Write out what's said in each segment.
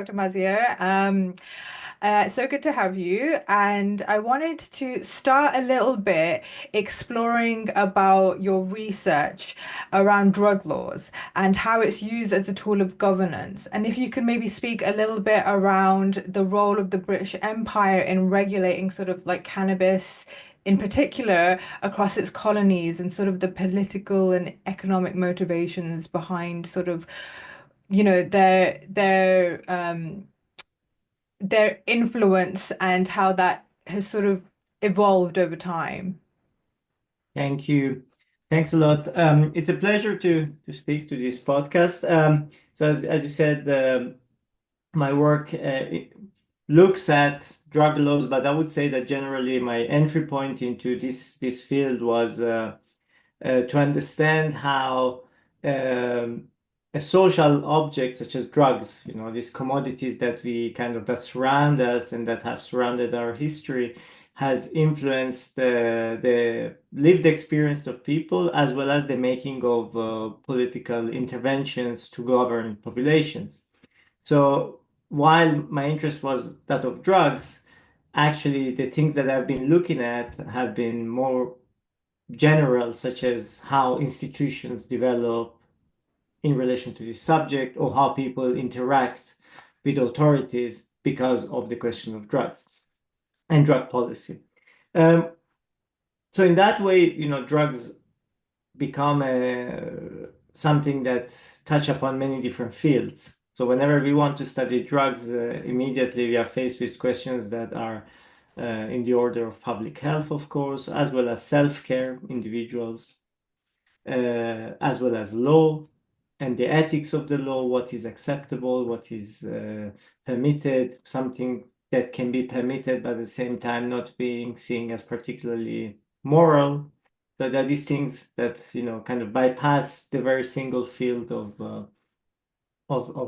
Dr. Maziyar. So good to have you. And I wanted to start a little bit exploring about your research around drug laws and how it's used as a tool of governance. And if you could maybe speak a little bit around the role of the British Empire in regulating sort of like cannabis in particular across its colonies and sort of the political and economic motivations behind sort of their influence and how that has sort of evolved over time. Thank you. Thanks a lot. It's a pleasure to speak to this podcast. So as you said, my work it looks at drug laws, but I would say that generally my entry point into this field was to understand how a social object such as drugs, these commodities that surround us and that have surrounded our history, has influenced the lived experience of people as well as the making of political interventions to govern populations. So while my interest was that of drugs, actually the things that I've been looking at have been more general, such as how institutions develop in relation to this subject or how people interact with authorities because of the question of drugs and drug policy. Um, so in that way, drugs become something that touch upon many different fields. So whenever we want to study drugs, immediately we are faced with questions that are in the order of public health, of course, as well as self-care, individuals, as well as law and the ethics of the law, what is acceptable, what is permitted, something that can be permitted, but at the same time not being seen as particularly moral. So there are these things that, kind of bypass the very single field of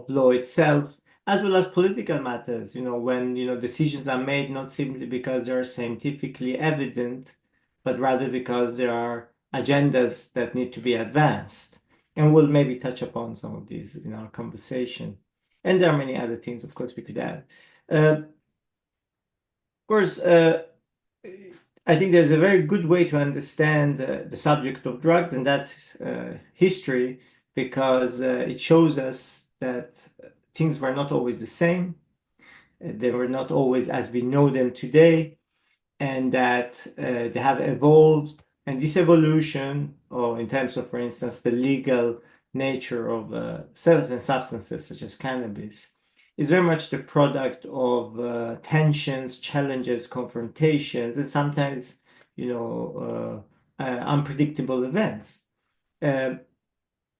law itself, as well as political matters, when, decisions are made not simply because they are scientifically evident, but rather because there are agendas that need to be advanced. And we'll maybe touch upon some of these in our conversation. And there are many other things, of course, we could add. Of course, I think there's a very good way to understand the subject of drugs, and that's history, because it shows us that things were not always the same. They were not always as we know them today, and that they have evolved. And this evolution, or in terms of, for instance, the legal nature of certain substances such as cannabis, is very much the product of tensions, challenges, confrontations, and sometimes, unpredictable events. Uh,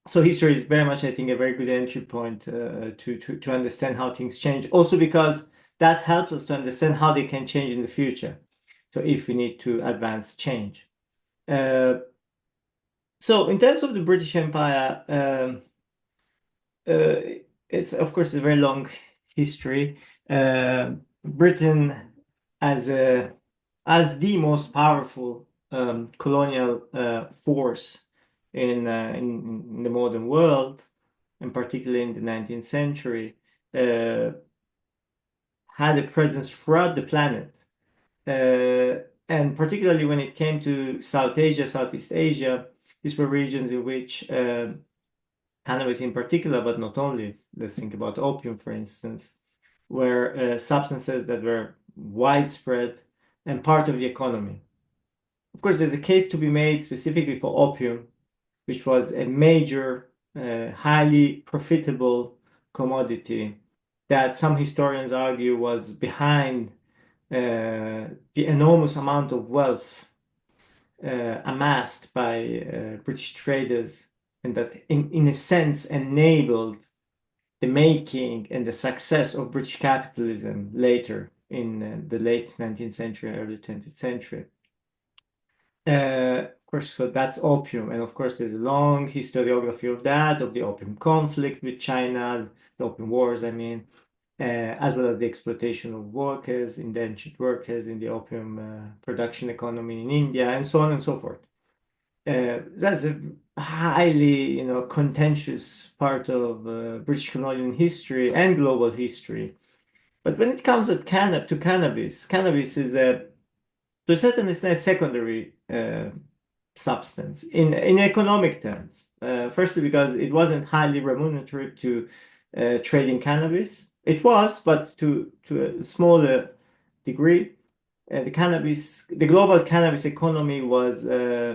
so history is very much, I think, a very good entry point to understand how things change. Also because that helps us to understand how they can change in the future. So if we need to advance change. So in terms of the British Empire, it's of course a very long history. Britain as the most powerful colonial force in the modern world, and particularly in the 19th century, had a presence throughout the planet. And particularly when it came to South Asia, Southeast Asia, these were regions in which cannabis in particular, but not only, let's think about opium, for instance, were substances that were widespread and part of the economy. Of course, there's a case to be made specifically for opium, which was a major, highly profitable commodity that some historians argue was behind the enormous amount of wealth amassed by British traders, and that in a sense enabled the making and the success of British capitalism later in the late 19th century, early 20th century. Of course, so that's opium. And of course, there's a long historiography of that, of the opium conflict with China, the opium wars, I mean, as well as the exploitation of workers, indentured workers in the opium production economy in India, and so on and so forth. That's a highly, contentious part of British colonial history and global history. But when it comes to cannabis, cannabis is to a certain extent a secondary substance in economic terms. Firstly, because it wasn't highly remunerative to trading cannabis. It was, but to a smaller degree. The global cannabis economy was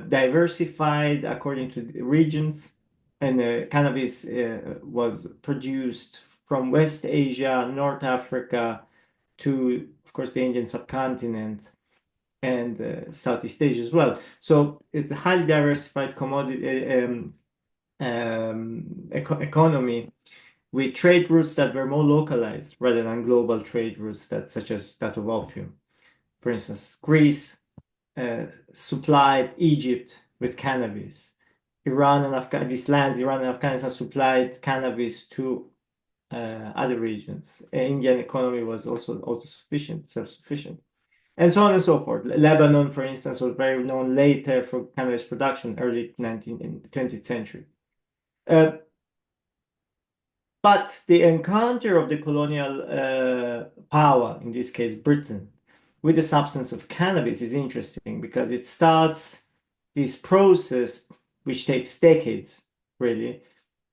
diversified according to the regions, and cannabis was produced from West Asia, North Africa, to, of course, the Indian subcontinent and Southeast Asia as well. So it's a highly diversified commodity economy with trade routes that were more localized rather than global trade routes such as that of opium. For instance, Greece supplied Egypt with cannabis. Iran and Afghanistan supplied cannabis to other regions. Indian economy was also autosufficient, self-sufficient, and so on and so forth. Lebanon, for instance, was very known later for cannabis production, early 19th and 20th century. Uh, but the encounter of the colonial power, in this case Britain, with the substance of cannabis is interesting because it starts this process, which takes decades, really,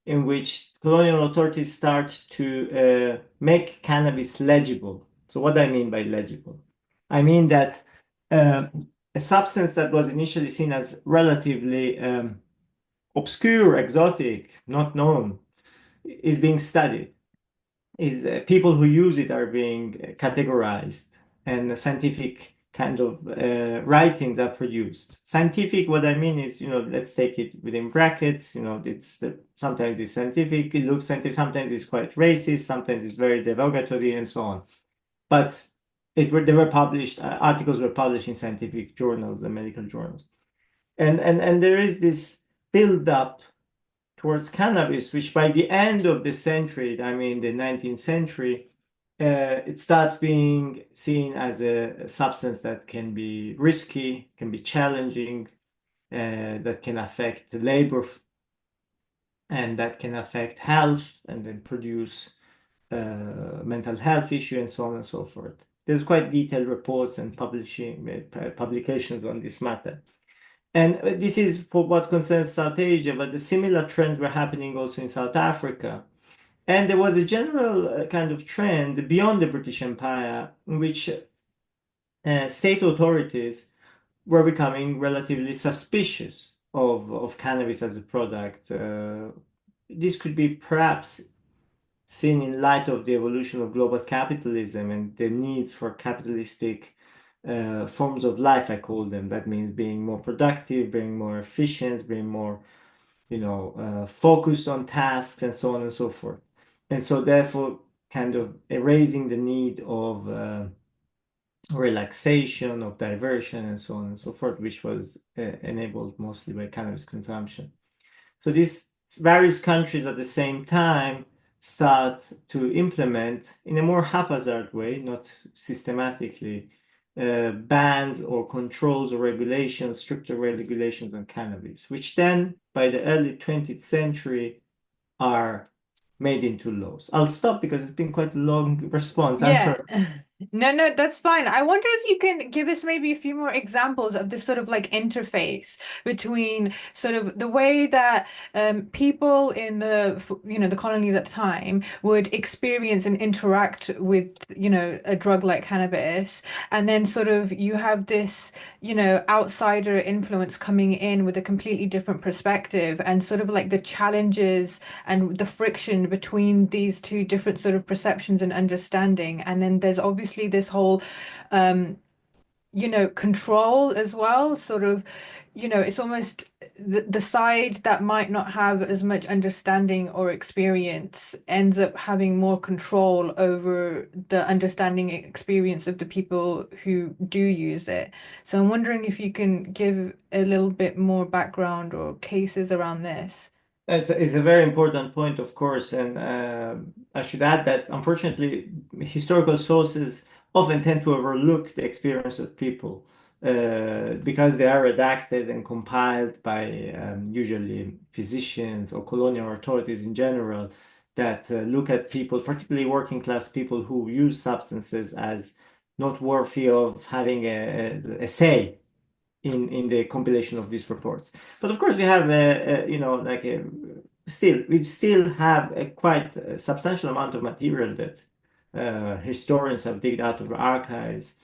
in which colonial authorities start to make cannabis legible. So what do I mean by legible? I mean that uh, a substance that was initially seen as relatively obscure, exotic, not known, is being studied. Is People who use it are being categorized, and scientific kind of writings are produced. Scientific, what I mean is, let's take it within brackets. Sometimes it's scientific, it looks scientific, sometimes it's quite racist, sometimes it's very derogatory, and so on. But they were published, articles were published in scientific journals and medical journals. And there is this build up towards cannabis, which by the end of the century, I mean the 19th century, it starts being seen as a substance that can be risky, can be challenging, that can affect the labor, and that can affect health, and then produce mental health issue, and so on and so forth. There's quite detailed reports and publications on this matter. And this is for what concerns South Asia, but the similar trends were happening also in South Africa. And there was a general kind of trend beyond the British Empire in which state authorities were becoming relatively suspicious of cannabis as a product. This could be perhaps seen in light of the evolution of global capitalism and the needs for capitalistic forms of life, I call them. That means being more productive, being more efficient, being more, focused on tasks, and so on and so forth. And so, therefore, kind of erasing the need of relaxation, of diversion, and so on and so forth, which was enabled mostly by cannabis consumption. So these various countries at the same time start to implement in a more haphazard way, not systematically, bans or controls or regulations, stricter regulations on cannabis, which then by the early 20th century are made into laws. I'll stop because it's been quite a long response. I'm Yeah. sorry. No, no, that's fine. I wonder if you can give us maybe a few more examples of this sort of like interface between sort of the way that people in the colonies at the time would experience and interact with, a drug like cannabis, and then sort of you have this, outsider influence coming in with a completely different perspective, and sort of like the challenges and the friction between these two different sort of perceptions and understanding. And then there's obviously this whole um control as well, sort of, it's almost the side that might not have as much understanding or experience ends up having more control over the understanding experience of the people who do use it. So I'm wondering if you can give a little bit more background or cases around this. It's a very important point, of course, and I should add that unfortunately, historical sources often tend to overlook the experience of people. because they are redacted and compiled by usually physicians or colonial authorities in general that look at people, particularly working class people who use substances as not worthy of having a say in the compilation of these reports. But of course, we have we still have a quite substantial amount of material that historians have digged out of archives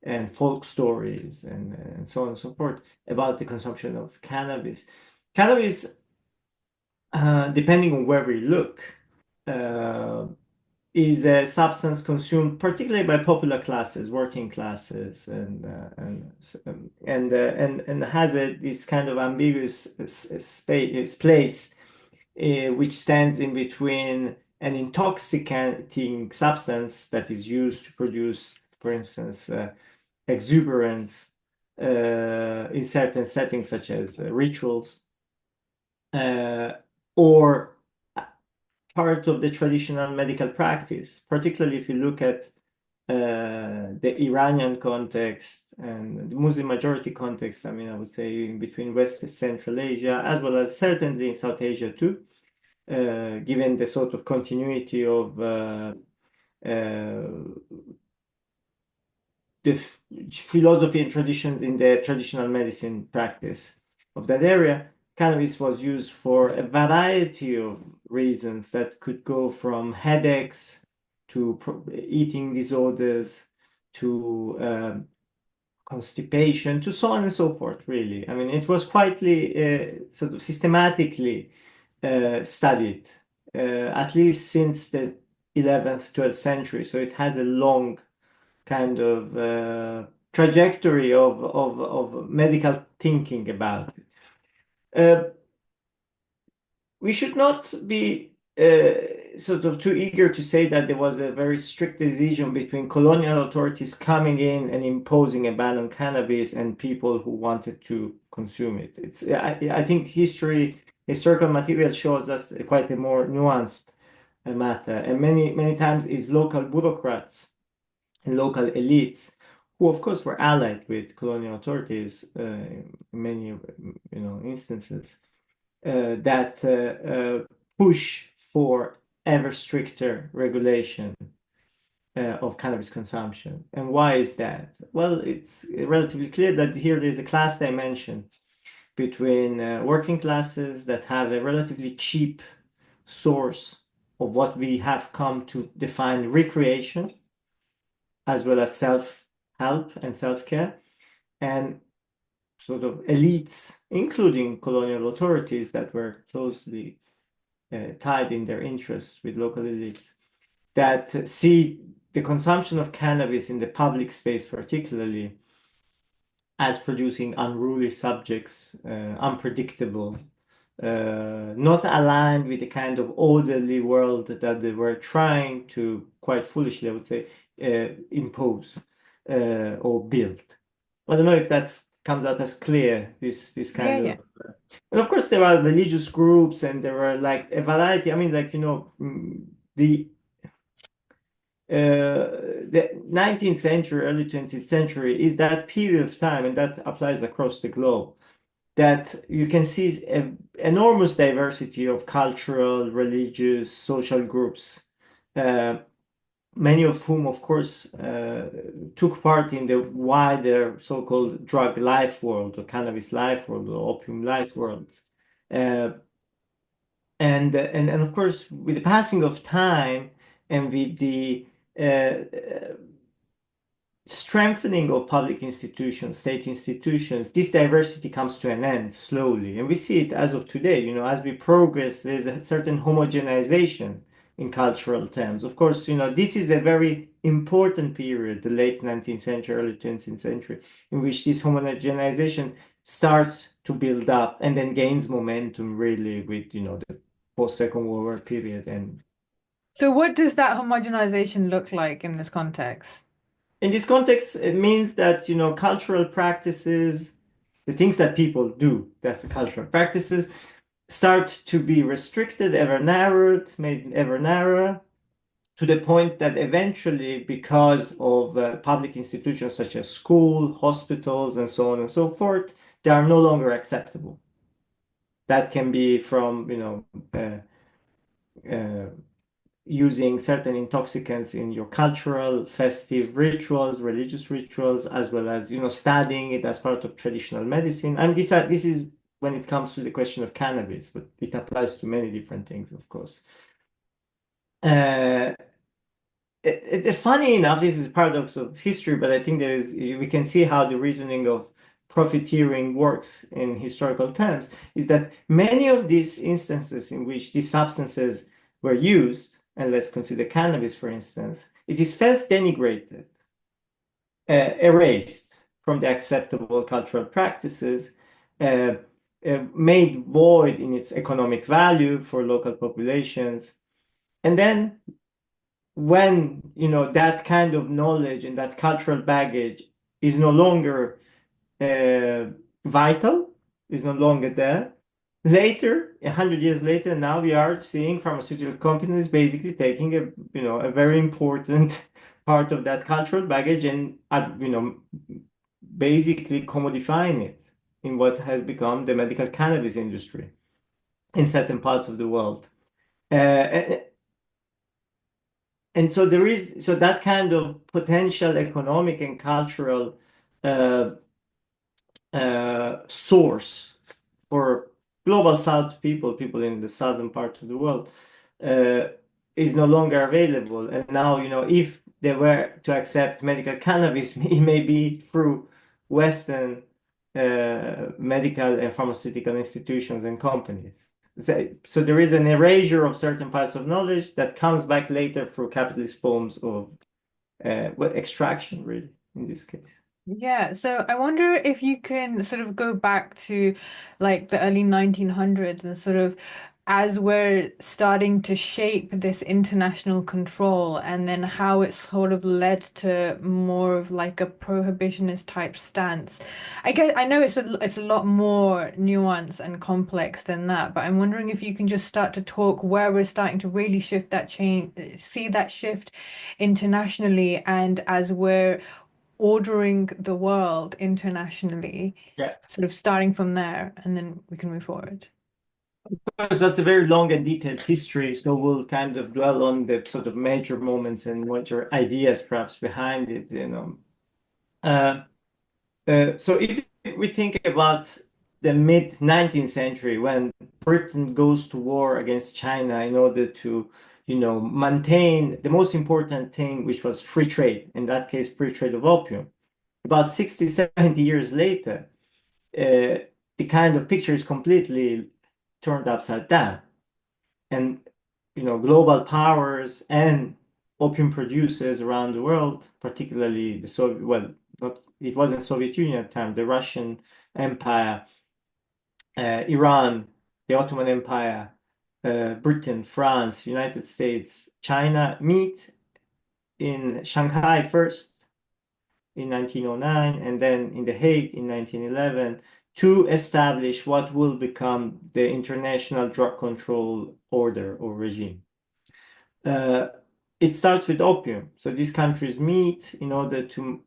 and folk stories and so on and so forth about the consumption of cannabis. Cannabis, depending on where we look, uh, is a substance consumed particularly by popular classes, working classes, and has this kind of ambiguous space place, which stands in between an intoxicating substance that is used to produce, for instance, exuberance in certain settings, such as rituals, uh, or part of the traditional medical practice, particularly if you look at the Iranian context and the Muslim majority context. I mean, I would say in between West and Central Asia, as well as certainly in South Asia too, given the sort of continuity of the philosophy and traditions in the traditional medicine practice of that area. Cannabis was used for a variety of reasons that could go from headaches to eating disorders to constipation to so on and so forth, really. I mean, it was quietly, sort of systematically studied, at least since the 11th, 12th century. So it has a long kind of trajectory of medical thinking about it. We should not be sort of too eager to say that there was a very strict decision between colonial authorities coming in and imposing a ban on cannabis and people who wanted to consume it. I think historical material shows us quite a more nuanced matter, and many times it's local bureaucrats and local elites, who of course were allied with colonial authorities in many instances, that push for ever stricter regulation of cannabis consumption. And why is that? Well, it's relatively clear that here there's a class dimension between working classes that have a relatively cheap source of what we have come to define recreation, as well as self-help and self-care, and sort of elites, including colonial authorities that were closely tied in their interests with local elites, that see the consumption of cannabis in the public space, particularly, as producing unruly subjects, unpredictable, not aligned with the kind of orderly world that they were trying to, quite foolishly, I would say, impose or build. I don't know if that comes out as clear, this Yeah, kind yeah. of. And of course, there are religious groups and there are like a variety. I mean, the 19th century, early 20th century is that period of time, and that applies across the globe, that you can see an enormous diversity of cultural, religious, social groups, uh, many of whom, of course, took part in the wider so-called drug life world or cannabis life world or opium life worlds. Uh, and of course, with the passing of time and with the strengthening of public institutions, state institutions, this diversity comes to an end slowly. And we see it as of today, as we progress, there's a certain homogenization in cultural terms. Of course, this is a very important period, the late 19th century, early 20th century, in which this homogenization starts to build up and then gains momentum really with, the post-Second World War period. And So what does that homogenization look like in this context? in this context, it means that, cultural practices, the things that people do, that's the cultural practices, start to be restricted, ever narrowed, made ever narrower, to the point that eventually, because of public institutions such as school, hospitals, and so on and so forth, they are no longer acceptable. That can be from, uh, using certain intoxicants in your cultural, festive rituals, religious rituals, as well as, studying it as part of traditional medicine. And this is when it comes to the question of cannabis, but it applies to many different things, of course. Uh, Funny enough, this is part of, sort of history, but I think we can see how the reasoning of profiteering works in historical terms, is that many of these instances in which these substances were used, and let's consider cannabis, for instance, it is first denigrated, erased from the acceptable cultural practices, uh, made void in its economic value for local populations, and then when that kind of knowledge and that cultural baggage is no longer uh, vital, is no longer there. Later, 100 years later, now we are seeing pharmaceutical companies basically taking a very important part of that cultural baggage and basically commodifying it in what has become the medical cannabis industry in certain parts of the world. And so that kind of potential economic and cultural uh, source for global South people in the southern part of the world, uh, is no longer available. And now, if they were to accept medical cannabis, it may be through Western medical and pharmaceutical institutions and companies. So there is an erasure of certain parts of knowledge that comes back later through capitalist forms of extraction, really, in this case. Yeah, so I wonder if you can sort of go back to like the early 1900s and sort of as we're starting to shape this international control and then how it sort of led to more of like a prohibitionist type stance. I guess I know it's a lot more nuanced and complex than that, but I'm wondering if you can just start to talk where we're starting to really shift that change, see that shift internationally and as we're ordering the world internationally, Yeah. sort of starting from there, and then we can move forward. Course, that's a very long and detailed history, so we'll kind of dwell on the sort of major moments and major ideas perhaps behind it. Uh, so if we think about the mid 19th century when Britain goes to war against China in order to, maintain the most important thing, which was free trade, in that case, free trade of opium. About 60, 70 years later, the kind of picture is completely turned upside down. And global powers and opium producers around the world, particularly the Soviet, well, not it wasn't Soviet Union at the time, the Russian Empire, Iran, the Ottoman Empire, Britain, France, United States, China meet in Shanghai first in 1909 and then in The Hague in 1911 to establish what will become the International Drug Control Order or regime. Uh, it starts with opium. So these countries meet in order to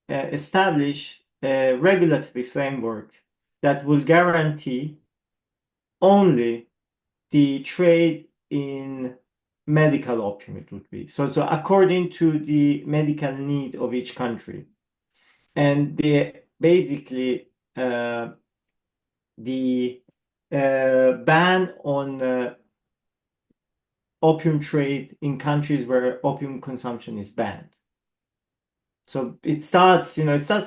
establish a regulatory framework that will guarantee only the trade in medical opium, it would be. So according to the medical need of each country. And basically the ban on opium trade in countries where opium consumption is banned. So it starts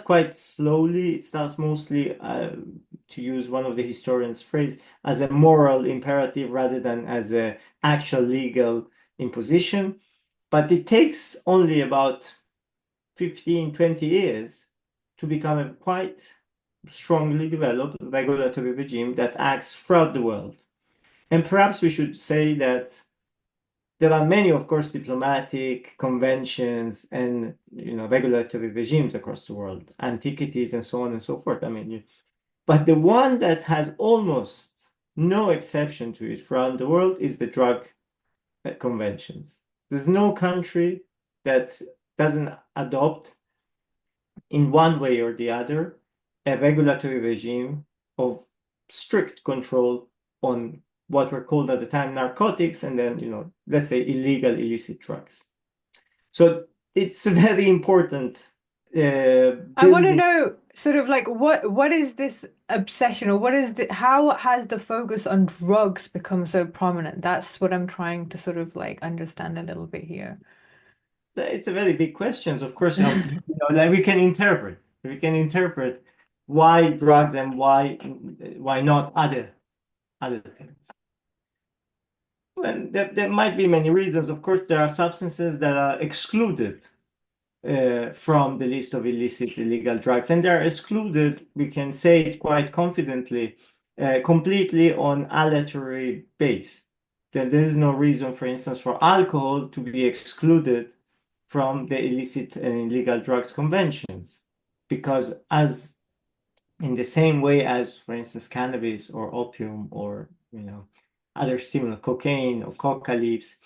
quite slowly. It starts mostly, to use one of the historians' phrase, as a moral imperative rather than as a actual legal imposition. But it takes only about 15, 20 years to become a quite strongly developed regulatory regime that acts throughout the world. And perhaps we should say that there are many, of course, diplomatic conventions and regulatory regimes across the world, antiquities and so on and so forth. I mean, but the one that has almost no exception to it throughout the world is the drug conventions. There's no country that doesn't adopt, in one way or the other, a regulatory regime of strict control on what were called at the time narcotics, and then, let's say illegal, illicit drugs. So it's very important I want to building. know sort of like what is this obsession, or what is the how has the focus on drugs become so prominent? That's what I'm trying to sort of like understand a little bit here. It's a very big question. Of course, like we can interpret why drugs and why not other things. Well, there might be many reasons. Of course, there are substances that are excluded from the list of illicit illegal drugs, and they're excluded, we can say it quite confidently, completely on aleatory base. That there is no reason, for instance, for alcohol to be excluded from the illicit and illegal drugs conventions, because as in the same way as, for instance, cannabis or opium or other stimulant, cocaine or coca leaves,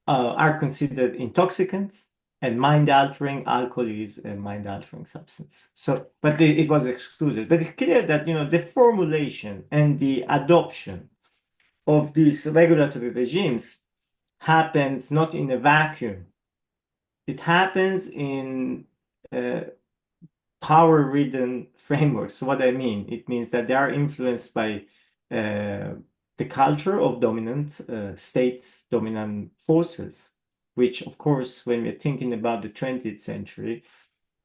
are considered intoxicants and mind-altering. Alcohol is a mind-altering substance. So, but it was excluded. But it's clear that the formulation and the adoption of these regulatory regimes happens not in a vacuum. It happens in uh, power-ridden frameworks. So what I mean, it means that they are influenced by the culture of dominant states, dominant forces, which, of course, when we're thinking about the 20th century,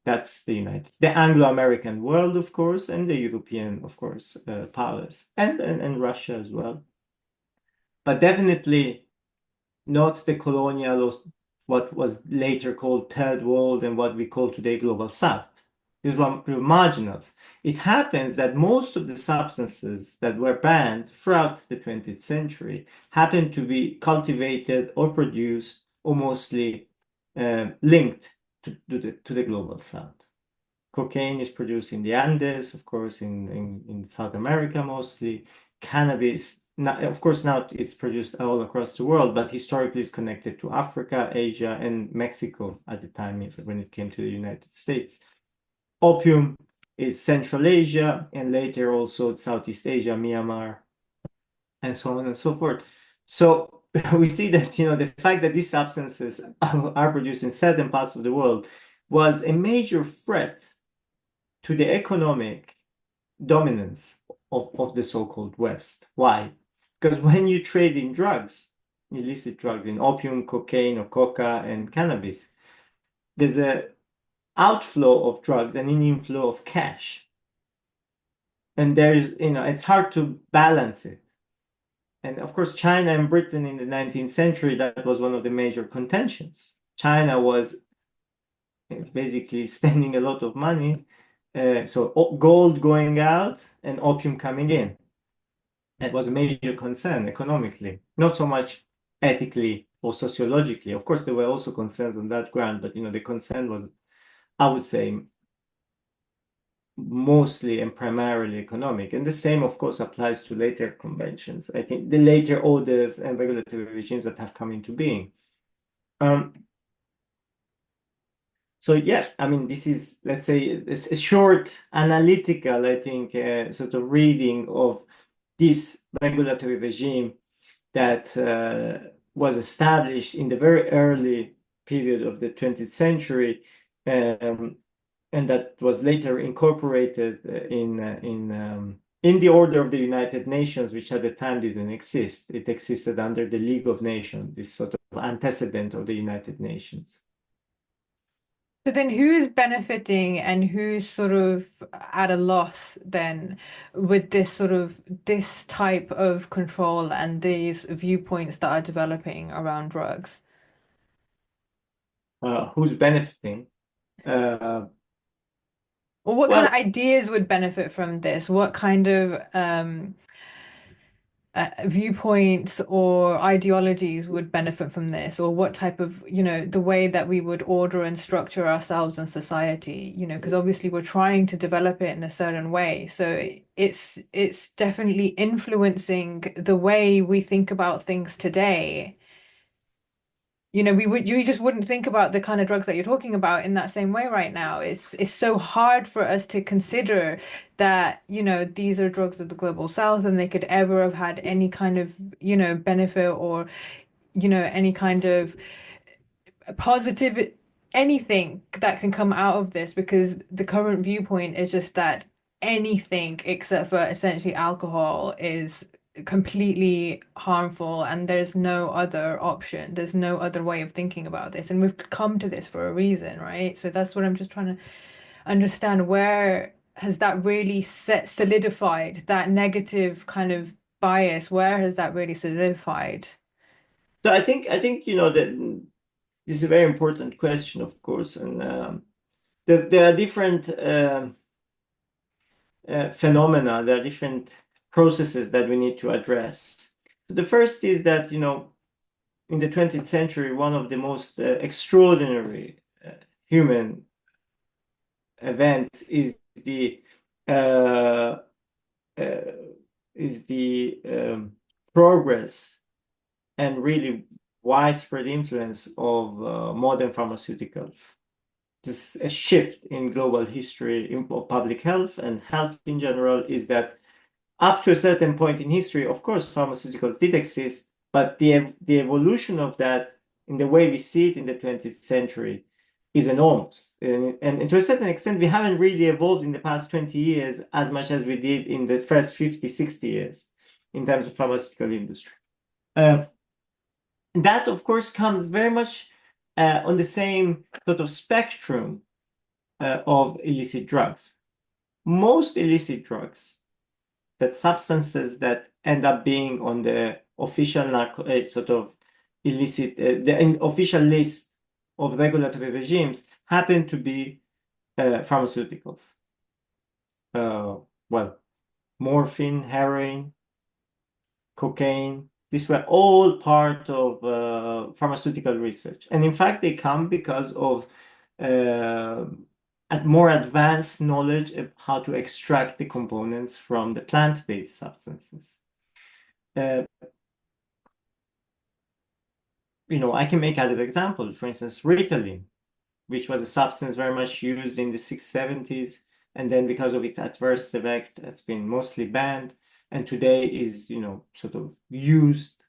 that's the Anglo-American world, of course, and the European, of course, powers, and Russia as well. But definitely not the colonial, or what was later called Third World, and what we call today Global South. These were marginals. It happens that most of the substances that were banned throughout the 20th century happened to be cultivated or produced or mostly linked to the Global South. Cocaine is produced in the Andes, of course, in South America mostly. Cannabis, of course, now it's produced all across the world, but historically it's connected to Africa, Asia, and Mexico at the time when it came to the United States. Opium is Central Asia, and later also Southeast Asia, Myanmar, and so on and so forth. So we see that the fact that these substances are produced in certain parts of the world was a major threat to the economic dominance of the so-called West. Why? Because when you trade in drugs, illicit drugs, in opium, cocaine, or coca, and cannabis, there's a outflow of drugs and an inflow of cash. And it's hard to balance it. And of course, China and Britain in the 19th century, that was one of the major contentions. China was basically spending a lot of money, so gold going out and opium coming in. It was a major concern economically, not so much ethically or sociologically. Of course, there were also concerns on that ground, but the concern was, I would say, mostly and primarily economic. And the same, of course, applies to later conventions. I think the later orders and regulatory regimes that have come into being. So yeah, I mean, this is, let's say, a short analytical, I think, sort of reading of this regulatory regime that was established in the very early period of the 20th century, and that was later incorporated in the Order of the United Nations, which at the time didn't exist. It existed under the League of Nations, this sort of antecedent of the United Nations. So then who's benefiting and who's sort of at a loss then with this sort of this type of control and these viewpoints that are developing around drugs? Who's benefiting? Uh, Or what kind well, of ideas would benefit from this? What kind of viewpoints or ideologies would benefit from this? Or what type of, the way that we would order and structure ourselves in society, because obviously we're trying to develop it in a certain way. So it's definitely influencing the way we think about things today. you just wouldn't think about the kind of drugs that you're talking about in that same way right now. It's so hard for us to consider that, these are drugs of the global south and they could ever have had any kind of, benefit or, any kind of positive anything that can come out of this, because the current viewpoint is just that anything except for essentially alcohol is completely harmful and there's no other option. There's no other way of thinking about this. And we've come to this for a reason, right? So that's what I'm just trying to understand. Where has that really solidified that negative kind of bias? Where has that really solidified? So I think that this is a very important question, of course, and there are different phenomena, there are different processes that we need to address. The first is that, in the 20th century, one of the most extraordinary human events uh, uh, is the progress and really widespread influence of modern pharmaceuticals. This a shift in global history of public health and health in general is that up to a certain point in history, of course, pharmaceuticals did exist, but the evolution of that in the way we see it in the 20th century is enormous. And to a certain extent, we haven't really evolved in the past 20 years as much as we did in the first 50, 60 years in terms of pharmaceutical industry. Uh, that, of course, comes very much on the same sort of spectrum of illicit drugs. Most illicit drugs, that substances that end up being on the official sort of illicit, the official list of regulatory regimes, happen to be pharmaceuticals. Well, morphine, heroin, cocaine, these were all part of pharmaceutical research. And in fact, they come because of uh, more advanced knowledge of how to extract the components from the plant-based substances. Uh, I can make other examples. For instance, Ritalin, which was a substance very much used in the 670s, and then because of its adverse effect, has been mostly banned, and today is, sort of used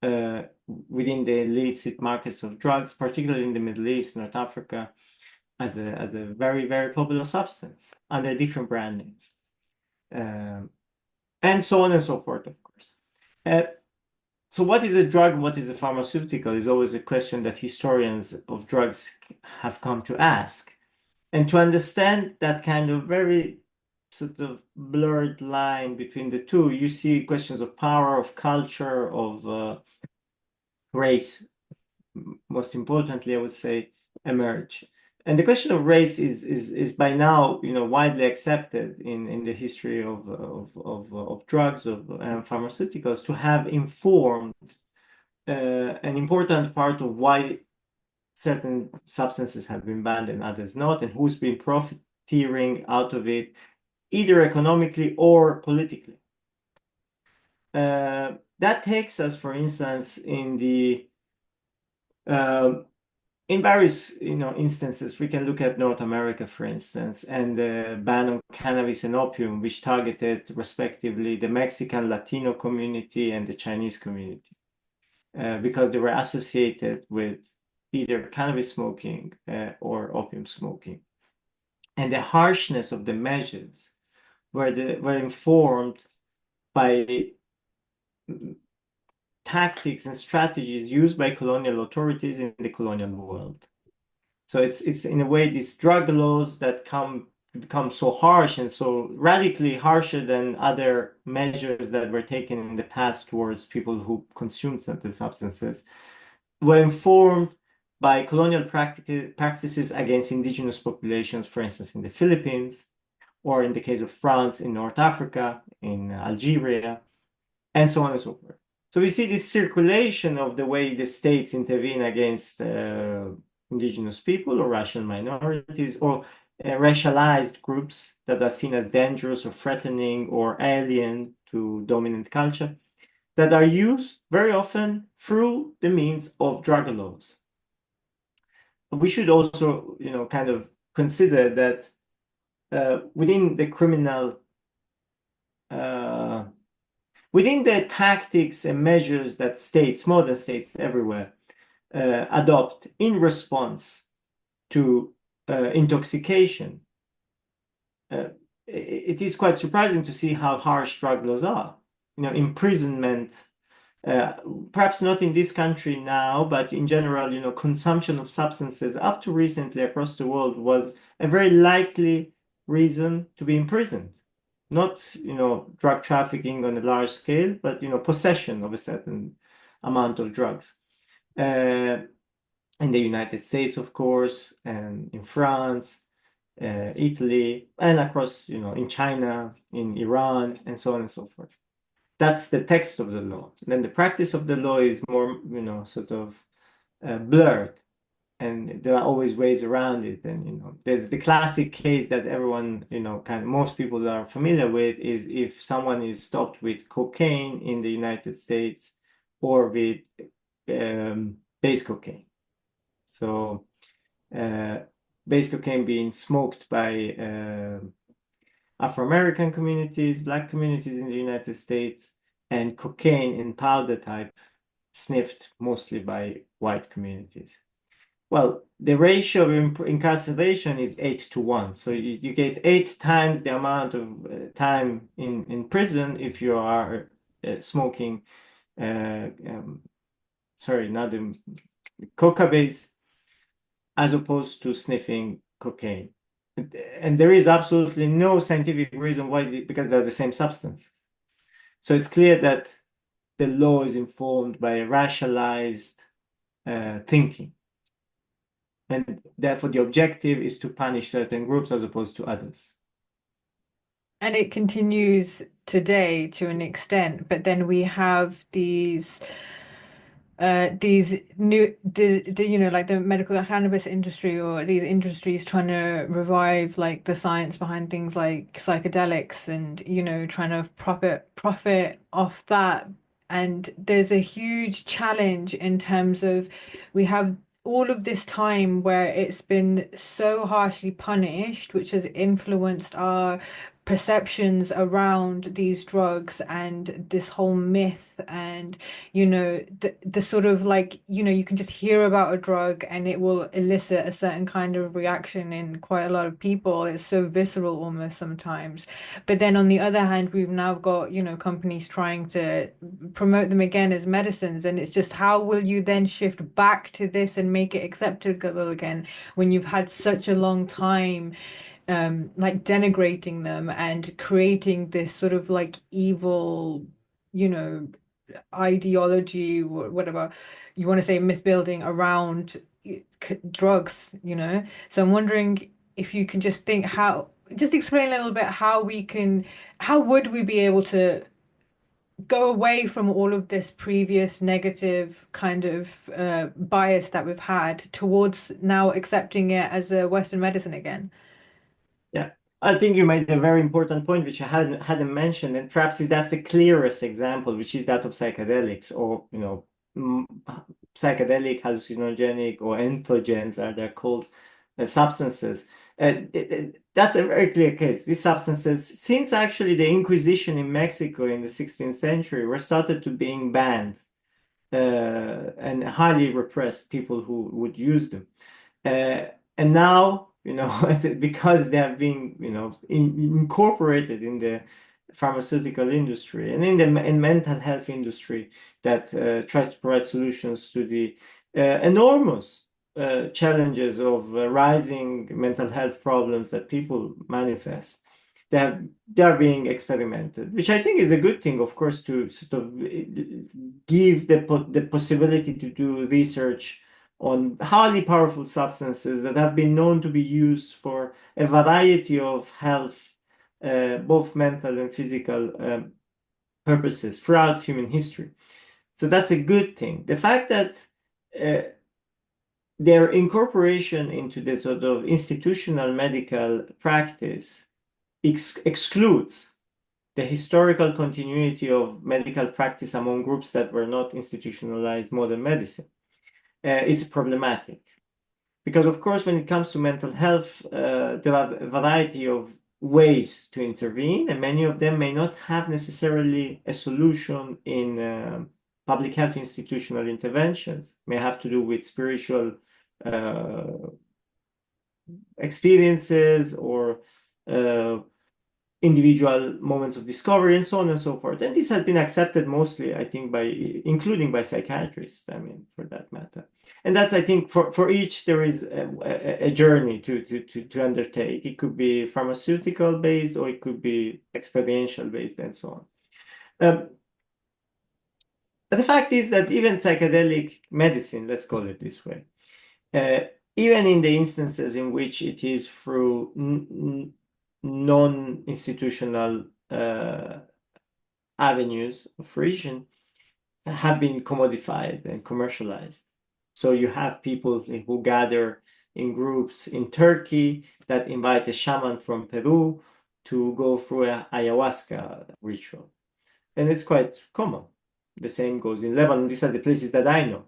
within the illicit markets of drugs, particularly in the Middle East, North Africa, as a very, very popular substance under different brand names. And so on and so forth, of course. Uh, so what is a drug? What is a pharmaceutical is always a question that historians of drugs have come to ask. And to understand that kind of very sort of blurred line between the two, you see questions of power, of culture, of race, most importantly, I would say, emerge. And the question of race is by now, widely accepted in the history of drugs, of pharmaceuticals, to have informed an important part of why certain substances have been banned and others not, and who's been profiteering out of it, either economically or politically. That takes us, for instance, in various instances. We can look at North America, for instance, and the ban on cannabis and opium, which targeted respectively the Mexican Latino community and the Chinese community, because they were associated with either cannabis smoking or opium smoking. And the harshness of the measures were informed by tactics and strategies used by colonial authorities in the colonial world. So it's in a way these drug laws that become so harsh and so radically harsher than other measures that were taken in the past towards people who consumed certain substances were informed by colonial practices against indigenous populations, for instance, in the Philippines, or in the case of France, in North Africa, in Algeria, and so on and so forth. So we see this circulation of the way the states intervene against indigenous people or racial minorities or racialized groups that are seen as dangerous or threatening or alien to dominant culture. that are used very often through the means of drug laws. We should also, kind of consider that within the criminal, uh, within the tactics and measures that states, modern states everywhere, adopt in response to intoxication, it is quite surprising to see how harsh drug laws are. Imprisonment, uh, perhaps not in this country now, but in general, consumption of substances up to recently across the world was a very likely reason to be imprisoned. Not, drug trafficking on a large scale, but, possession of a certain amount of drugs. In the United States, of course, and in France, Italy, and across, in China, in Iran, and so on and so forth. That's the text of the law. Then the practice of the law is more, sort of blurred, and there are always ways around it. And there's the classic case that everyone, most people are familiar with is if someone is stopped with cocaine in the United States or with base cocaine. So base cocaine being smoked by Afro-American communities, Black communities in the United States, and cocaine in powder type sniffed mostly by white communities. Well, the ratio of incarceration is 8 to 1. So you get 8 times the amount of time in prison if you are smoking, sorry, not the coca base, as opposed to sniffing cocaine. And there is absolutely no scientific reason why, because they're the same substance. So it's clear that the law is informed by racialized thinking. And therefore, the objective is to punish certain groups as opposed to others. And it continues today to an extent, but then we have these new like the medical cannabis industry or these industries trying to revive like the science behind things like psychedelics and trying to profit off that. And there's a huge challenge in terms of we have all of this time where it's been so harshly punished, which has influenced our perceptions around these drugs and this whole myth. And the sort of like you can just hear about a drug and it will elicit a certain kind of reaction in quite a lot of people. It's so visceral almost sometimes. But then on the other hand, we've now got companies trying to promote them again as medicines, and it's just how will you then shift back to this and make it acceptable again when you've had such a long time like denigrating them and creating this sort of like evil, you know, ideology, whatever you want to say, myth building around drugs. So I'm wondering if you can just just explain a little bit how would we be able to go away from all of this previous negative kind of bias that we've had towards now accepting it as a Western medicine again? Yeah, I think you made a very important point, which I hadn't mentioned, and perhaps that's the clearest example, which is that of psychedelics, or mm, psychedelic, hallucinogenic, or entheogens, are they're called, substances. That's a very clear case. These substances, since actually the Inquisition in Mexico in the 16th century, were started to being banned and highly repressed people who would use them. And now, because they have been, incorporated in the pharmaceutical industry and in the mental health industry that tries to provide solutions to the enormous challenges of rising mental health problems that people manifest. They are being experimented, which I think is a good thing, of course, to sort of give the possibility to do research on highly powerful substances that have been known to be used for a variety of health, both mental and physical purposes throughout human history. So that's a good thing. The fact that their incorporation into the sort of institutional medical practice excludes the historical continuity of medical practice among groups that were not institutionalized modern medicine. It's problematic because, of course, when it comes to mental health, there are a variety of ways to intervene, and many of them may not have necessarily a solution in public health institutional interventions. May have to do with spiritual uh, experiences or uh, individual moments of discovery and so on and so forth. And this has been accepted mostly, I think, including by psychiatrists, I mean, for that matter. And that's, I think, for each, there is a journey to undertake. It could be pharmaceutical based or it could be experiential based and so on. But the fact is that even psychedelic medicine, let's call it this way, uh, even in the instances in which it is through non-institutional avenues of fruition, have been commodified and commercialized. So you have people who gather in groups in Turkey that invite a shaman from Peru to go through a ayahuasca ritual. And it's quite common. The same goes in Lebanon. These are the places that I know,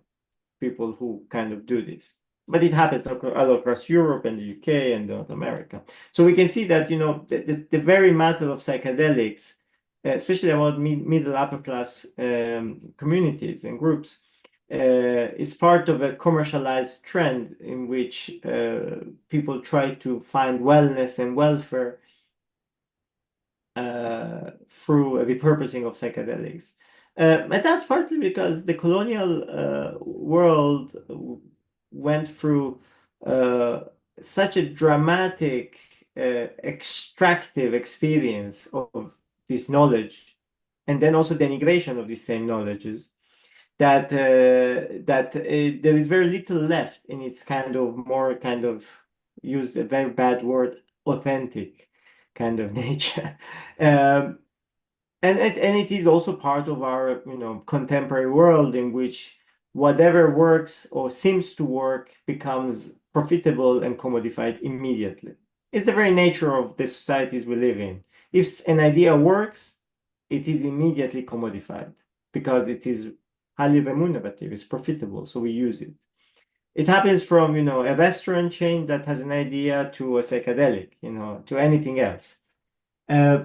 people who kind of do this. But it happens all across Europe and the UK and North America. So we can see that, the very matter of psychedelics, especially about middle upper class communities and groups, is part of a commercialized trend in which people try to find wellness and welfare through the repurposing of psychedelics. And that's partly because the colonial world went through such a dramatic, extractive experience of this knowledge, and then also denigration of these same knowledges, that there is very little left in its use a very bad word, authentic kind of nature. Um, and it is also part of our contemporary world in which whatever works or seems to work becomes profitable and commodified immediately. It's the very nature of the societies we live in. If an idea works, it is immediately commodified because it is highly remunerative, it's profitable, so we use it. It happens from a restaurant chain that has an idea to a psychedelic, to anything else. Uh,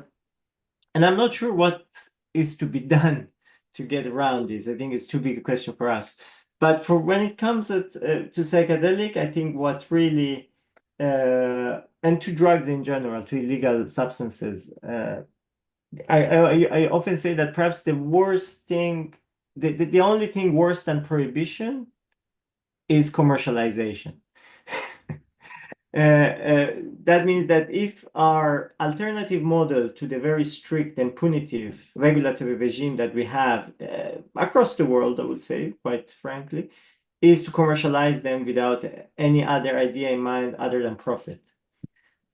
and I'm not sure what is to be done to get around this. I think it's too big a question for us. But for when it comes to psychedelic, I think what really, and to drugs in general, to illegal substances, I often say that perhaps the worst thing, the only thing worse than prohibition is commercialization. That means that if our alternative model to the very strict and punitive regulatory regime that we have across the world, I would say, quite frankly, is to commercialize them without any other idea in mind other than profit.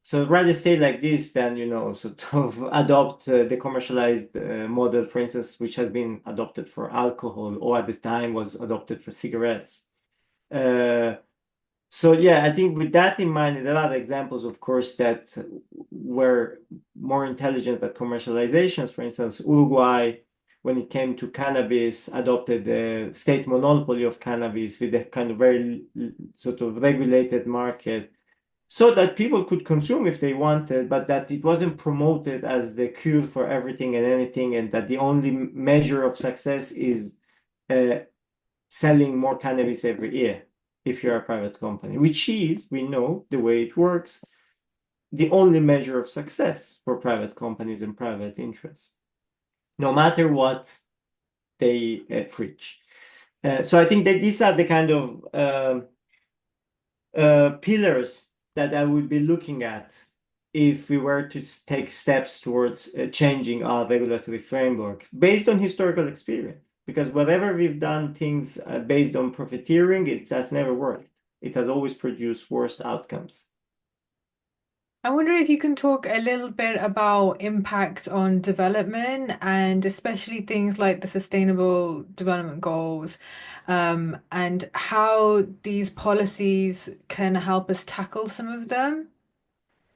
So rather stay like this than, sort of adopt the commercialized model, for instance, which has been adopted for alcohol or at the time was adopted for cigarettes. So yeah, I think with that in mind, there are examples, of course, that were more intelligent at commercializations. For instance, Uruguay, when it came to cannabis, adopted the state monopoly of cannabis with a kind of very sort of regulated market so that people could consume if they wanted, but that it wasn't promoted as the cure for everything and anything, and that the only measure of success is uh, selling more cannabis every year if you're a private company, which is, we know the way it works, the only measure of success for private companies and private interests, no matter what they preach. So I think that these are the kind of pillars that I would be looking at if we were to take steps towards changing our regulatory framework based on historical experience. Because whatever we've done things based on profiteering, it has never worked. It has always produced worst outcomes. I wonder if you can talk a little bit about impact on development and especially things like the Sustainable Development Goals, and how these policies can help us tackle some of them.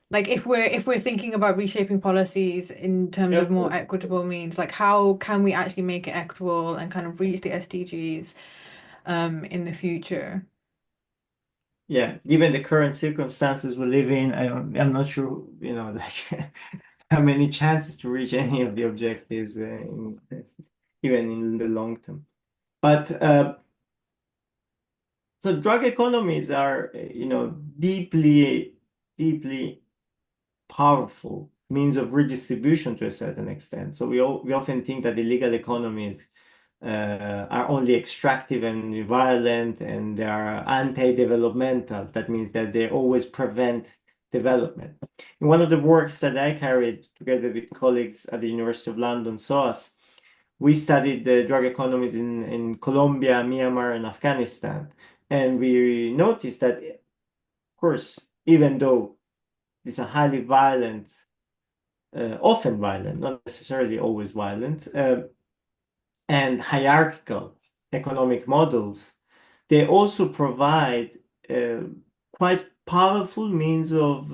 Like if we're thinking about reshaping policies in terms Yeah, of of more course. equitable means, like how can we actually make it equitable and kind of reach the SDGs in the future? Yeah, given the current circumstances we live in, I'm not sure, like how many chances to reach any of the objectives, even in the long term. But so drug economies are, deeply, deeply powerful means of redistribution to a certain extent. So we often think that illegal economies are only extractive and violent, and they are anti-developmental. That means that they always prevent development. In one of the works that I carried together with colleagues at the University of London, SOAS, we studied the drug economies in Colombia, Myanmar, and Afghanistan. And we noticed that, of course, even though it's a highly violent, often violent, not necessarily always violent, and hierarchical economic models, they also provide uh, quite powerful means of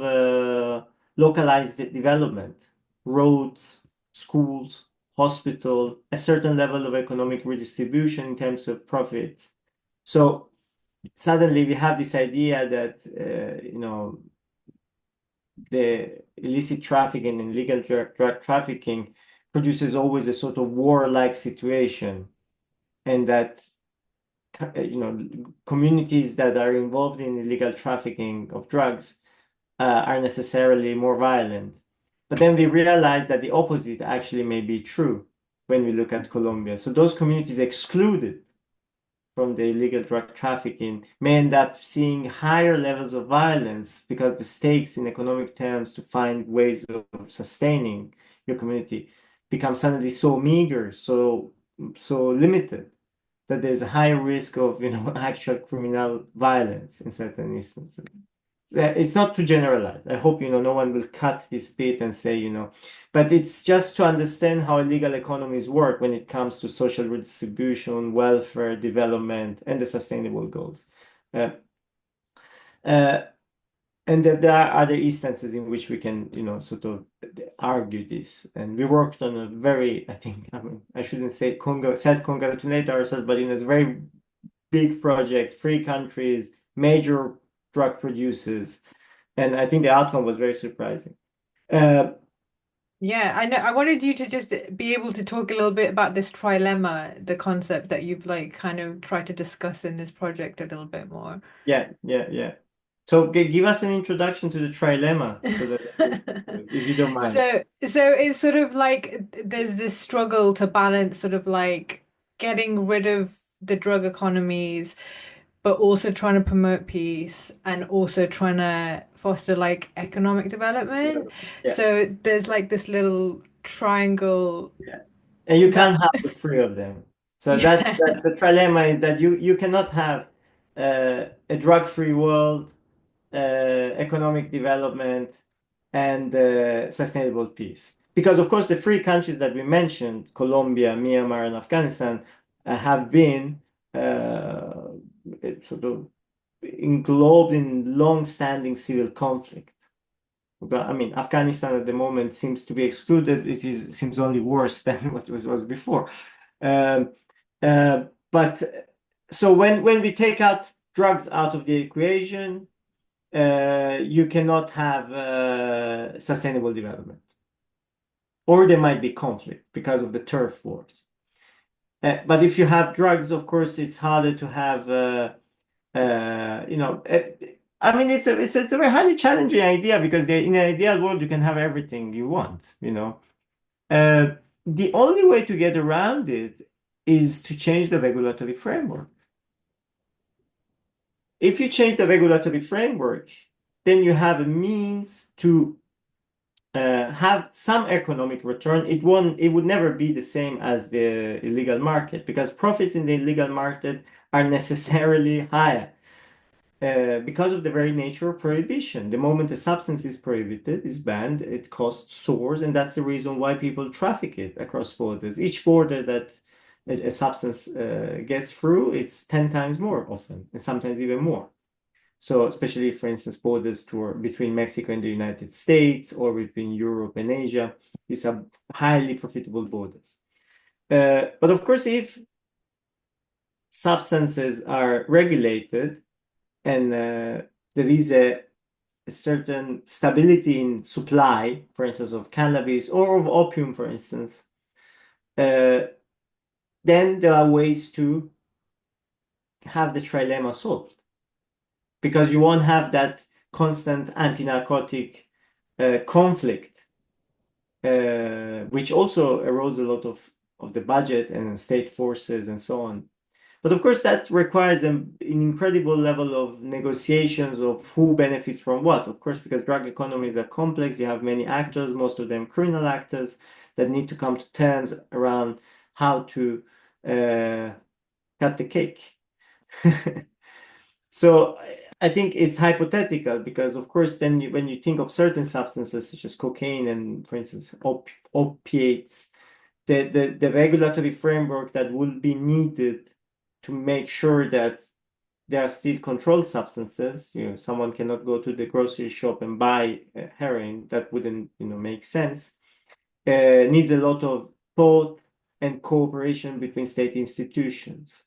localized development, roads, schools, hospital, a certain level of economic redistribution in terms of profits. So suddenly we have this idea that the illicit trafficking and illegal drug trafficking produces always a sort of warlike situation, and that communities that are involved in illegal trafficking of drugs are necessarily more violent. But then we realize that the opposite actually may be true when we look at Colombia. So those communities excluded from the illegal drug trafficking may end up seeing higher levels of violence because the stakes in economic terms to find ways of sustaining your community become suddenly so meager, so limited, that there's a high risk of actual criminal violence in certain instances. It's not to generalize. I hope no one will cut this bit and say but it's just to understand how illegal economies work when it comes to social redistribution, welfare, development, and the sustainable goals. Uh, uh, and that there are other instances in which we can, sort of argue this. And we worked on a very, I think, I shouldn't say self-congratulate ourselves, but it's a very big project, 3 countries, major drug producers, and I think the outcome was very surprising. Uh, Yeah, I know. I wanted you to just be able to talk a little bit about this trilemma, the concept that you've like kind of tried to discuss in this project a little bit more. yeah, yeah, yeah. So give us an introduction to the trilemma, so that if you don't mind. So it's sort of like there's this struggle to balance sort of like getting rid of the drug economies, but also trying to promote peace and also trying to foster like economic development. Yeah, So there's like this little triangle yeah. And you that can't have the 3 of them. So that's yeah. the trilemma, is that you cannot have a drug-free world, economic development, and sustainable peace. Because, of course, the 3 countries that we mentioned, Colombia, Myanmar, and Afghanistan, have been sort of englobed in long-standing civil conflict. I mean, Afghanistan at the moment seems to be excluded. Seems only worse than what was before. Um, but so when we take out drugs out of the equation, you cannot have sustainable development, or there might be conflict because of the turf wars. But if you have drugs, of course, it's harder to have. I mean, it's a very highly challenging idea, because in an ideal world you can have everything you want. The only way to get around it is to change the regulatory framework. If you change the regulatory framework, then you have a means to have some economic return. It would never be the same as the illegal market, because profits in the illegal market are necessarily higher because of the very nature of prohibition. The moment a substance is prohibited, is banned, it costs soars, and that's the reason why people traffic it across borders. Each border that a substance gets through, it's 10 times more often, and sometimes even more. So especially, for instance, borders between Mexico and the United States or between Europe and Asia, these are highly profitable borders. But of course, if substances are regulated and there is a certain stability in supply, for instance, of cannabis or of opium, for instance, then there are ways to have the trilemma solved because you won't have that constant anti-narcotic conflict, which also erodes a lot of the budget and state forces and so on. But of course, that requires an incredible level of negotiations of who benefits from what. Of course, because drug economies are complex, you have many actors, most of them criminal actors, that need to come to terms around how to cut the cake. So I think it's hypothetical because, of course, then when you think of certain substances such as cocaine and, for instance, opiates, the regulatory framework that will be needed to make sure that they are still controlled substances. Someone cannot go to the grocery shop and buy heroin. That wouldn't, make sense. Needs a lot of thought and cooperation between state institutions,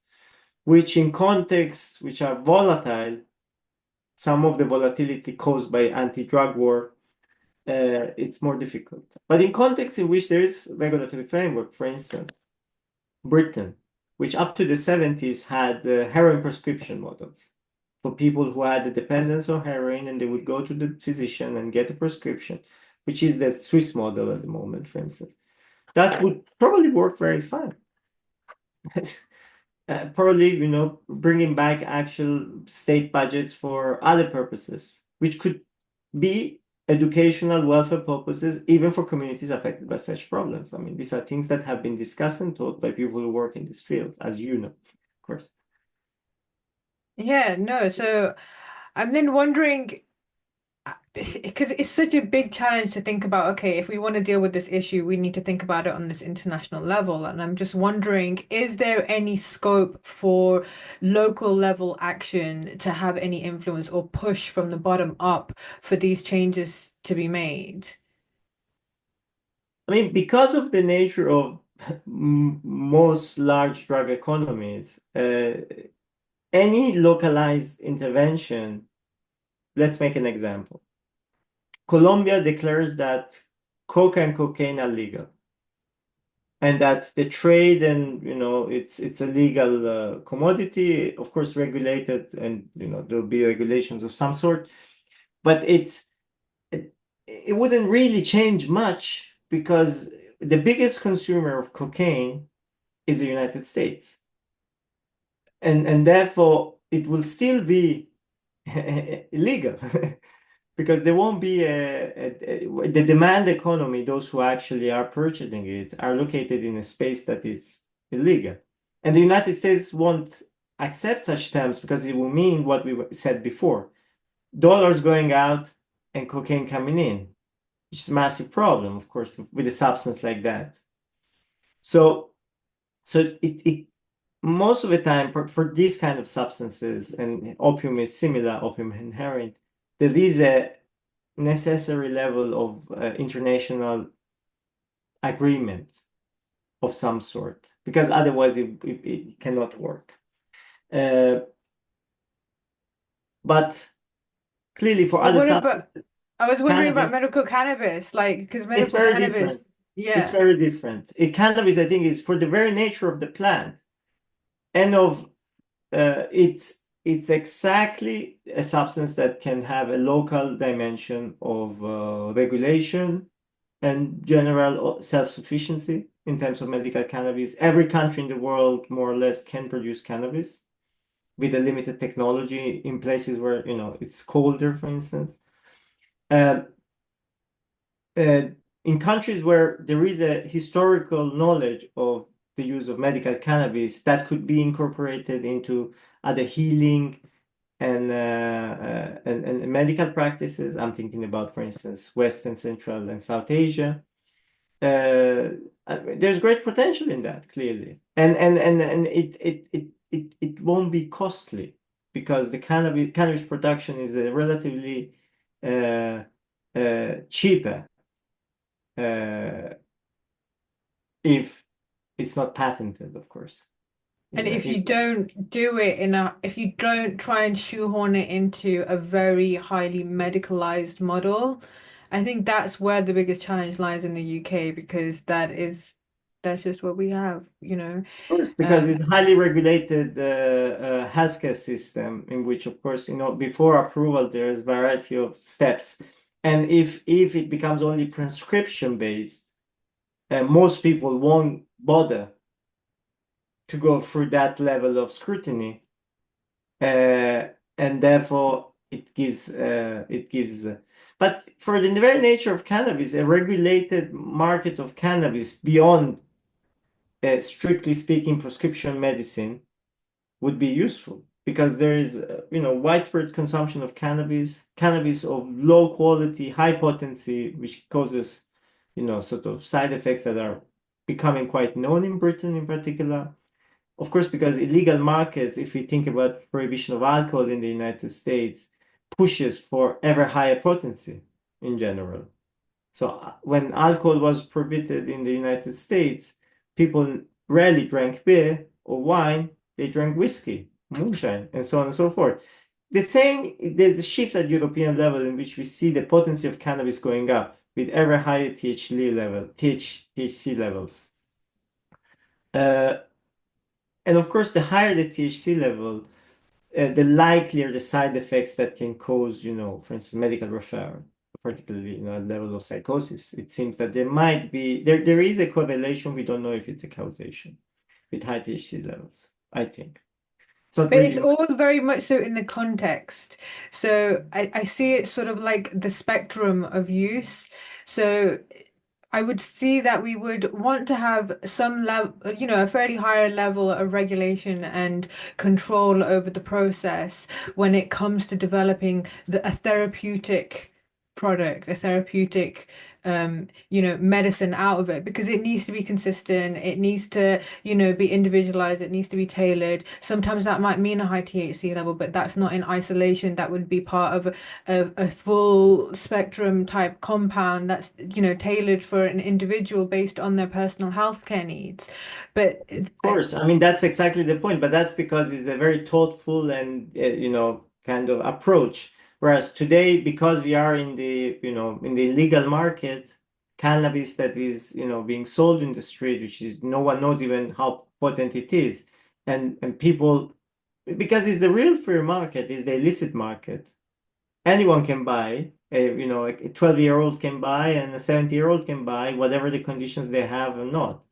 which in contexts which are volatile, some of the volatility caused by anti-drug war, it's more difficult. But in contexts in which there is regulatory framework, for instance, Britain, which up to the 70s had heroin prescription models for people who had a dependence on heroin and they would go to the physician and get a prescription, which is the Swiss model at the moment, for instance. That would probably work very fine. Probably, bringing back actual state budgets for other purposes, which could be educational welfare purposes, even for communities affected by such problems. I mean, these are things that have been discussed and taught by people who work in this field, as you know, of course. Yeah, no. So I'm then wondering, because it's such a big challenge to think about, okay, if we want to deal with this issue, we need to think about it on this international level. And I'm just wondering, is there any scope for local level action to have any influence or push from the bottom up for these changes to be made? I mean, because of the nature of most large drug economies, any localized intervention, let's make an example. Colombia declares that coke and cocaine are legal and that the trade and it's a legal commodity, of course regulated, and there'll be regulations of some sort, but it wouldn't really change much because the biggest consumer of cocaine is the United States, and therefore it will still be illegal because there won't be the demand economy. Those who actually are purchasing it are located in a space that is illegal, and the United States won't accept such terms because it will mean what we said before: dollars going out and cocaine coming in, which is a massive problem, of course, with a substance like that. So it most of the time for these kind of substances, and opium is similar, opium and heroin, there is a necessary level of international agreement of some sort, because otherwise it cannot work. Uh, but clearly for But other what about, substances, I was wondering about cannabis, medical cannabis, like, because it's medical very cannabis, different. It's yeah. very different. Cannabis, I think, is for the very nature of the plant and of it's exactly a substance that can have a local dimension of regulation and general self-sufficiency in terms of medical cannabis. Every country in the world, more or less, can produce cannabis with a limited technology in places where, it's colder, for instance. Uh, uh, in countries where there is a historical knowledge of the use of medical cannabis that could be incorporated into other healing and medical practices. I'm thinking about, for instance, West and Central and South Asia. There's great potential in that, clearly, and it won't be costly because the cannabis production is relatively uh, cheaper uh, if it's not patented, of course. You And know, if you don't do it if you don't try and shoehorn it into a very highly medicalized model, I think that's where the biggest challenge lies in the UK because that's just what we have, you know. course, because Um, it's highly regulated healthcare system in which, of course, before approval, there's variety of steps. And if it becomes only prescription based, most people won't bother to go through that level of scrutiny, and therefore it gives. But for the very nature of cannabis, a regulated market of cannabis beyond, strictly speaking, prescription medicine would be useful because there is, widespread consumption of cannabis of low quality, high potency, which causes, sort of side effects that are becoming quite known in Britain in particular. Of course, because illegal markets, if we think about prohibition of alcohol in the United States, pushes for ever higher potency in general. So when alcohol was prohibited in the United States, people rarely drank beer or wine, they drank whiskey, moonshine, and so on and so forth. There's a shift at European level in which we see the potency of cannabis going up with ever higher THC levels. Uh, and of course, the higher the THC level, the likelier the side effects that can cause, for instance, medical referral, particularly, at level of psychosis. It seems that there is a correlation. We don't know if it's a causation with high THC levels, I think. It's not But it's really. all very much so in the context. So I see it sort of like the spectrum of use. So I would see that we would want to have some level, a fairly higher level of regulation and control over the process when it comes to developing a therapeutic product, a therapeutic, medicine out of it because it needs to be consistent. It needs to, be individualized. It needs to be tailored. Sometimes that might mean a high THC level, but that's not in isolation. That would be part of a full spectrum type compound that's, tailored for an individual based on their personal healthcare needs. But Course, I mean that's exactly the point, but that's because it's a very thoughtful and kind of approach. Whereas today, because we are in the illegal market, cannabis that is being sold in the street, which is no one knows even how potent it is, and people, because it's the real free market, is the illicit market. Anyone can buy. A 12-year-old can buy, and a 70-year-old can buy, whatever the conditions they have or not.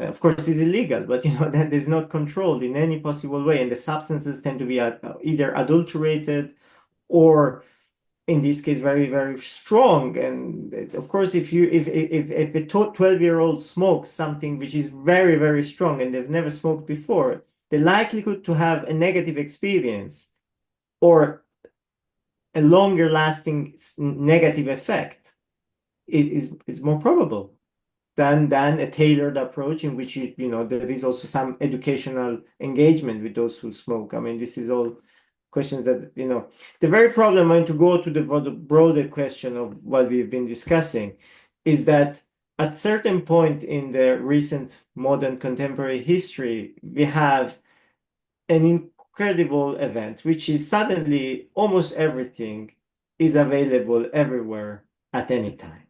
Of course, it's illegal, but that is not controlled in any possible way, and the substances tend to be either adulterated or, in this case, very, very strong. And of course, if a 12-year-old smokes something which is very, very strong and they've never smoked before, the likelihood to have a negative experience or a longer lasting negative effect is more probable than a tailored approach in which there is also some educational engagement with those who smoke. I mean, this is all questions that the very problem, and to go to the broader question of what we've been discussing, is that at certain point in the recent modern contemporary history, we have an incredible event, which is suddenly almost everything is available everywhere at any time.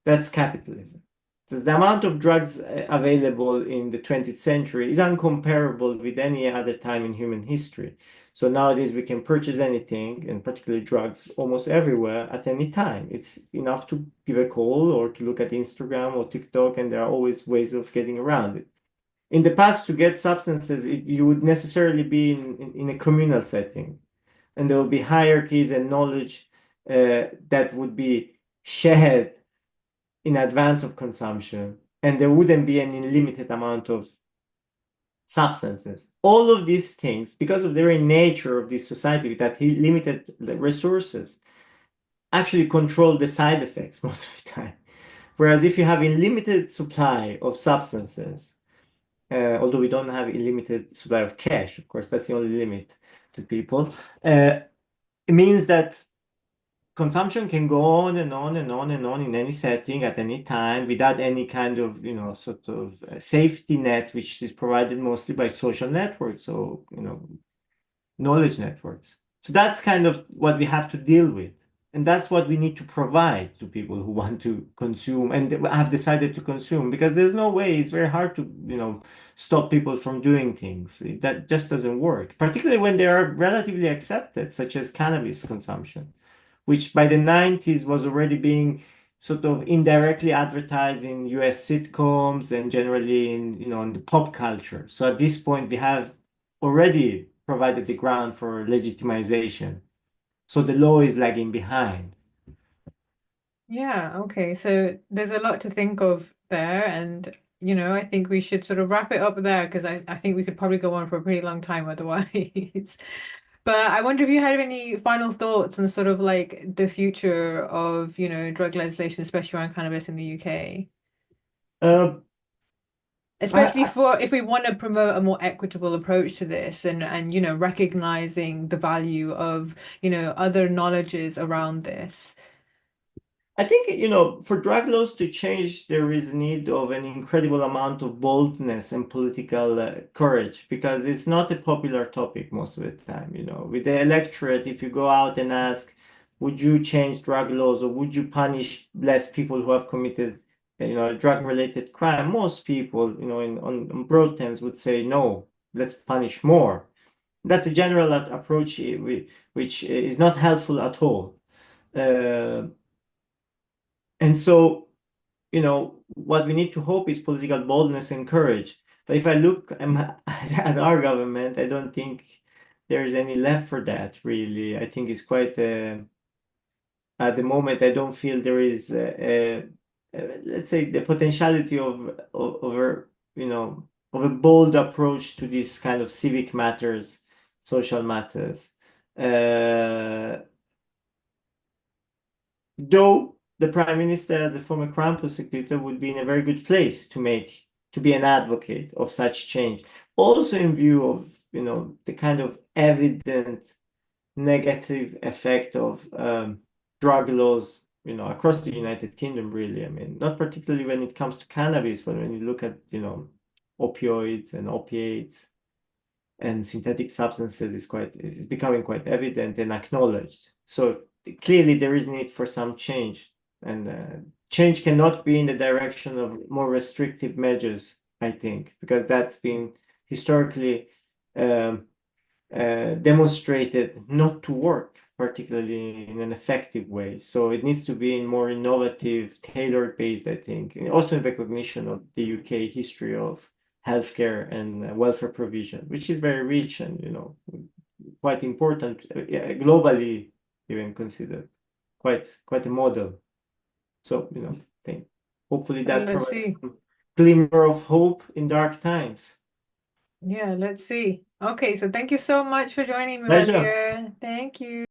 That's capitalism. The amount of drugs available in the 20th century is uncomparable with any other time in human history. So nowadays we can purchase anything, and particularly drugs, almost everywhere at any time. It's enough to give a call or to look at Instagram or TikTok, and there are always ways of getting around it. In the past, to get substances, you would necessarily be in a communal setting, and there will be hierarchies and knowledge that would be shared in advance of consumption, and there wouldn't be an unlimited amount of substances. All of these things, because of the very nature of this society with that limited resources, actually control the side effects most of the time. Whereas if you have unlimited supply of substances, although we don't have a limited supply of cash, of course, that's the only limit to people. Uh, it means that consumption can go on and on and on and on in any setting at any time without any kind of, sort of safety net, which is provided mostly by social networks, so, knowledge networks. So that's kind of what we have to deal with. And that's what we need to provide to people who want to consume and have decided to consume, because there's no way, it's very hard to, stop people from doing things. That just doesn't work, particularly when they are relatively accepted, such as cannabis consumption, which by the 90s was already being sort of indirectly advertised in US sitcoms and generally in the pop culture. So at this point, we have already provided the ground for legitimization. So the law is lagging behind. Yeah, okay. So there's a lot to think of there, and I think we should sort of wrap it up there because I think we could probably go on for a pretty long time otherwise. But I wonder if you had any final thoughts on sort of like the future of, drug legislation, especially around cannabis in the UK. Uh, Especially I, for if we want to promote a more equitable approach to this and recognizing the value of, other knowledges around this. I think, for drug laws to change, there is need of an incredible amount of boldness and political courage, because it's not a popular topic most of the time. With the electorate, if you go out and ask, would you change drug laws or would you punish less people who have committed, a drug-related crime? Most people, on broad terms would say, no, let's punish more. That's a general approach, which is not helpful at all. Uh, and so, what we need to hope is political boldness and courage. But if I look at our government, I don't think there is any left for that, really. I think it's quite, at the moment, I don't feel there is, let's say, the potentiality of a bold approach to this kind of civic matters, social matters. Uh, Though the Prime Minister, as a former Crown prosecutor, would be in a very good place to be an advocate of such change. Also in view of, the kind of evident negative effect of drug laws, across the United Kingdom, really. I mean, not particularly when it comes to cannabis, but when you look at, opioids and opiates and synthetic substances is becoming quite evident and acknowledged. So clearly there is need for some change, and change cannot be in the direction of more restrictive measures, I think, because that's been historically um, demonstrated not to work particularly in an effective way. So it needs to be in more innovative, tailor-based, I think, and also in recognition of the UK history of healthcare and welfare provision, which is very rich and quite important, globally even considered quite a model. So I think hopefully Well, that let's provides see. some glimmer of hope in dark times. Yeah, let's see. Okay, so thank you so much for joining me, Pleasure. Mazir. Thank you.